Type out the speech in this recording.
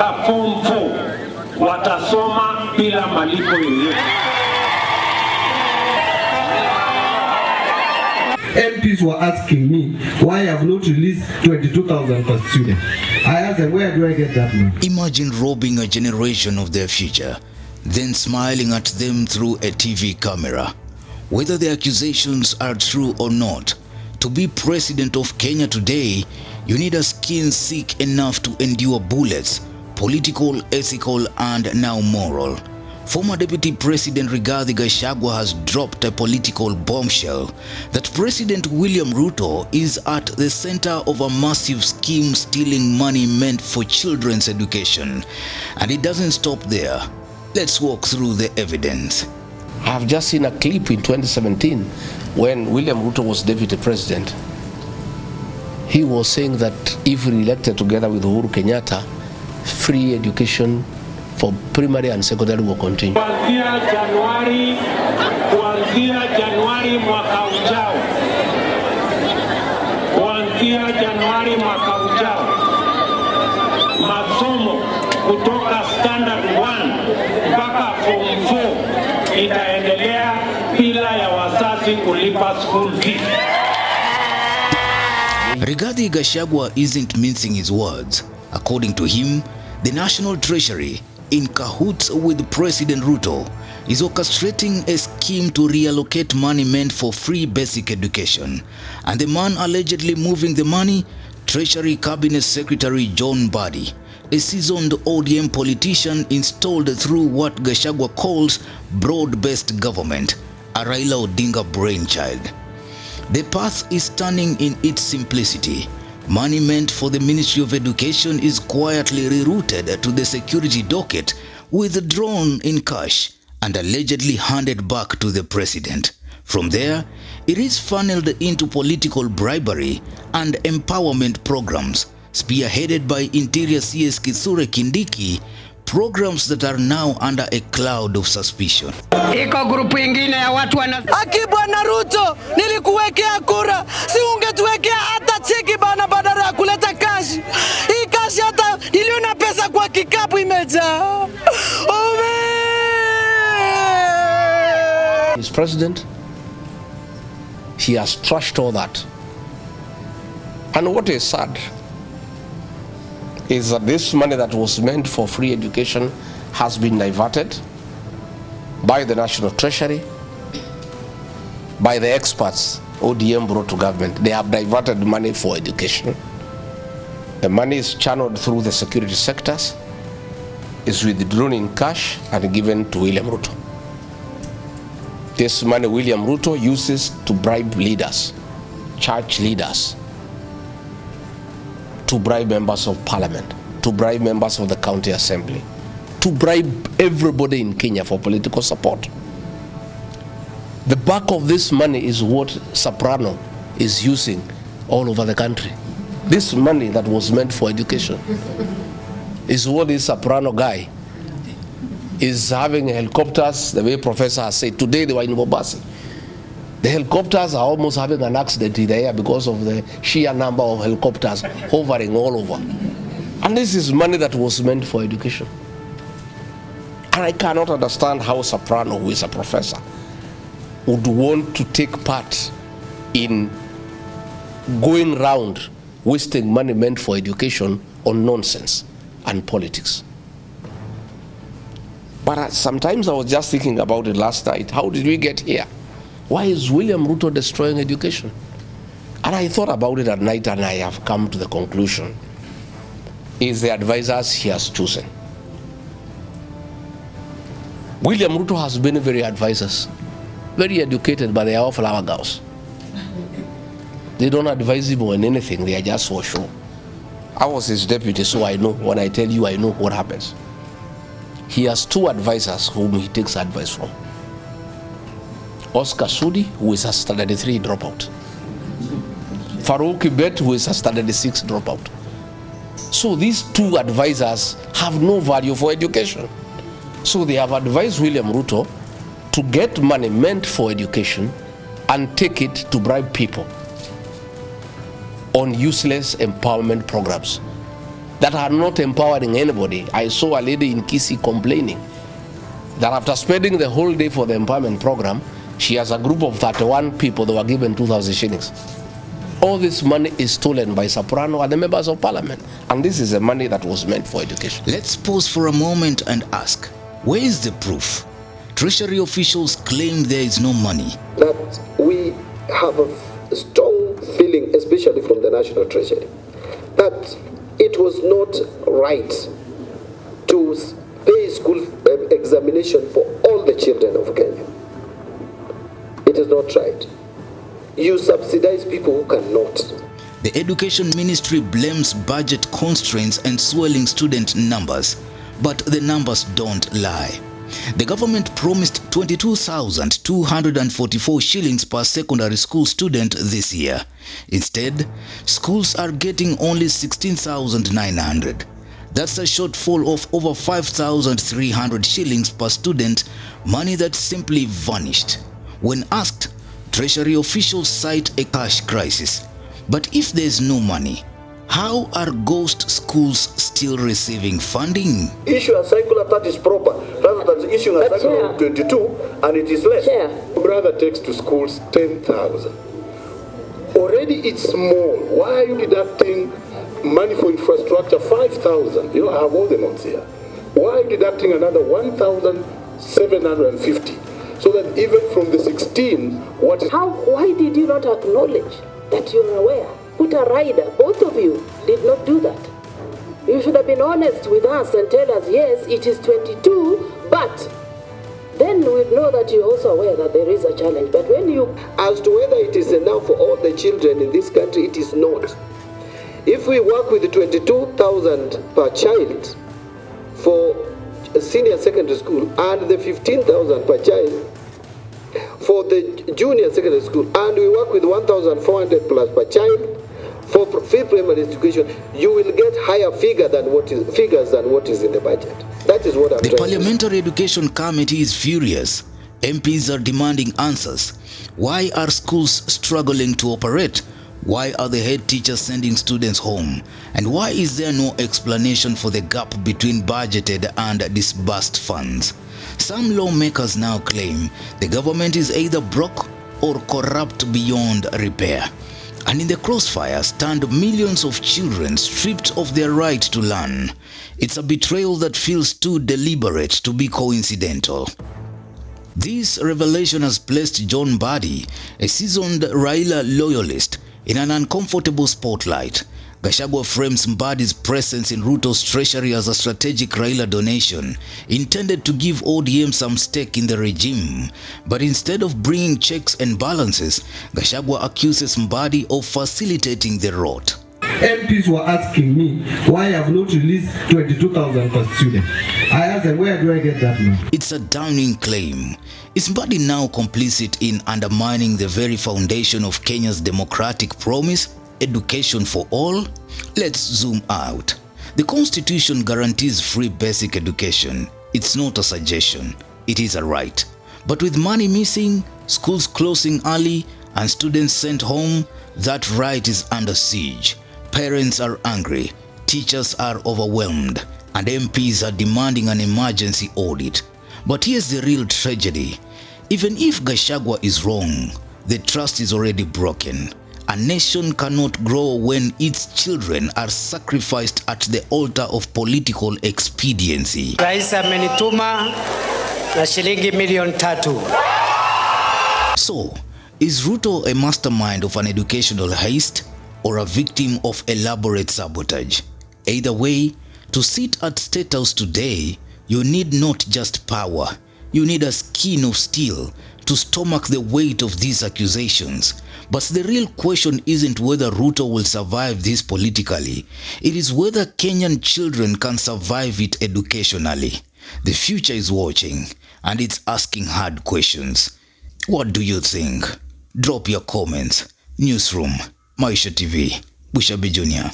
Form 4 watasoma bila malipo yoyote. MPs were asking me why I have not released 22,000 per student. I asked them, where do I get that money? Imagine robbing a generation of their future, then smiling at them through a TV camera. Whether the accusations are true or not, to be president of Kenya today, you need a skin thick enough to endure bullets, political, ethical, and now moral. Former Deputy President Rigathi Gachagua has dropped a political bombshell that President William Ruto is at the center of a massive scheme stealing money meant for children's education. And it doesn't stop there. Let's walk through the evidence. I have just seen a clip in 2017 when William Ruto was Deputy President. He was saying that if re-elected together with Uhuru Kenyatta, free education for primary and secondary will continue. Kuanzia Januari mwaka ujao. Kuanzia Januari mwaka ujao. Masomo kutoka standard 1 mpaka form 4 itaendelea bila ya wazazi kulipa school fees. Rigathi Gachagua isn't mincing his words. According to him, the National Treasury, in cahoots with President Ruto, is orchestrating a scheme to reallocate money meant for free basic education. And the man allegedly moving the money, Treasury Cabinet Secretary John Mbadi, a seasoned ODM politician installed through what Gachagua calls broad-based government, a Raila Odinga brainchild. The path is stunning in its simplicity. Money meant for the Ministry of Education is quietly rerouted to the security docket, withdrawn in cash, and allegedly handed back to the president. From there, it is funneled into political bribery and empowerment programs, spearheaded by Interior CS Kithure Kindiki, programs that are now under a cloud of suspicion. Iko grupu ingine ya watu Bwana Ruto, nilikuwekea kura, si ungetuwekea hata cheki bana badala ya kuleta cash. Hii cash hata niliona pesa kwa kikapu imejaa. He's president. He has trashed all that. And what is sad is that this money that was meant for free education has been diverted by the National Treasury, by the experts ODM brought to government. They have diverted money for education. The money is channeled through the security sectors, is withdrawn in cash and given to William Ruto. This money William Ruto uses to bribe leaders, church leaders, to bribe members of parliament, to bribe members of the county assembly, to bribe everybody in Kenya for political support. The back of this money is what Soprano is using all over the country. This money that was meant for education is what this Soprano guy is having helicopters, the way Professor has said. Today they were in Mombasa. The helicopters are almost having an accident in the air because of the sheer number of helicopters hovering all over. And this is money that was meant for education. And I cannot understand how Soprano, who is a professor, would want to take part in going round wasting money meant for education on nonsense and politics. But sometimes I was just thinking about it last night. How did we get here? Why is William Ruto destroying education? And I thought about it at night and I have come to the conclusion is the advisors he has chosen. William Ruto has been very advisors, very educated, but they are all flower girls. They don't advise him on anything, they are just for show. I was his deputy, so I know. When I tell you, I know what happens. He has two advisors whom he takes advice from. Oscar Sudi, who is a standard 3 dropout. Farouk Kibet, who is a standard 6 dropout. So these two advisors have no value for education. So they have advised William Ruto to get money meant for education and take it to bribe people on useless empowerment programs. that are not empowering anybody. I saw a lady in Kisii complaining that after spending the whole day for the empowerment program, she has a group of 31 people that were given 2,000 shillings. All this money is stolen by Soprano and the members of parliament. And this is the money that was meant for education. Let's pause for a moment and ask, where is the proof? Treasury officials claim there is no money. That we have a strong feeling, especially from the National Treasury, that it was not right to pay school examination for all the children of Kenya. It is not right. You subsidize people who cannot. The Education Ministry blames budget constraints and swelling student numbers, but the numbers don't lie. The government promised 22,244 shillings per secondary school student this year. Instead, schools are getting only 16,900. That's a shortfall of over 5,300 shillings per student, money that simply vanished. When asked, Treasury officials cite a cash crisis. But if there's no money, how are ghost schools still receiving funding? Issue a circular that is proper, rather than issuing a circular of 22 and it is less. Brother takes to schools 10,000. Already it's small. Why are you deducting money for infrastructure 5,000? You know, I have all the notes here. Why are you deducting another 1,750? So that even from the 16, what is... Why did you not acknowledge that you're aware? Put a rider, both of you did not do that. You should have been honest with us and tell us, yes, it is 22, but then we'd know that you're also aware that there is a challenge. But when you... As to whether it is enough for all the children in this country, it is not. If we work with 22,000 per child for senior secondary school and the 15,000 per child for the junior secondary school, and we work with 1,400 plus per child for fifth primary education, you will get higher figures than what is in the budget. That is what I'm The trying Parliamentary Education Committee is furious. MPs are demanding answers. Why are schools struggling to operate? Why are the head teachers sending students home? And why is there no explanation for the gap between budgeted and disbursed funds? Some lawmakers now claim the government is either broke or corrupt beyond repair. And in the crossfire stand millions of children stripped of their right to learn. It's a betrayal that feels too deliberate to be coincidental. This revelation has placed John Mbadi, a seasoned Raila loyalist, in an uncomfortable spotlight. Gachagua frames Mbadi's presence in Ruto's treasury as a strategic Raila donation, intended to give ODM some stake in the regime. But instead of bringing checks and balances, Gachagua accuses Mbadi of facilitating the rot. MPs were asking me why I have not released 22,000 per student. I asked them, where do I get that money? It's a damning claim. Is Mbadi now complicit in undermining the very foundation of Kenya's democratic promise, education for all? Let's zoom out. The Constitution guarantees free basic education. It's not a suggestion, it is a right. But with money missing, schools closing early, and students sent home, that right is under siege. Parents are angry, teachers are overwhelmed, and MPs are demanding an emergency audit. But here's the real tragedy. Even if Gachagua is wrong, the trust is already broken. A nation cannot grow when its children are sacrificed at the altar of political expediency. Rais amenituma na shilingi milioni 3. So, is Ruto a mastermind of an educational heist or a victim of elaborate sabotage? Either way, to sit at State House today, you need not just power, you need a skin of steel to stomach the weight of these accusations. But the real question isn't whether Ruto will survive this politically. It is whether Kenyan children can survive it educationally. The future is watching, and it's asking hard questions. What do you think? Drop your comments. Newsroom, Maisha TV, Bushabi Jr.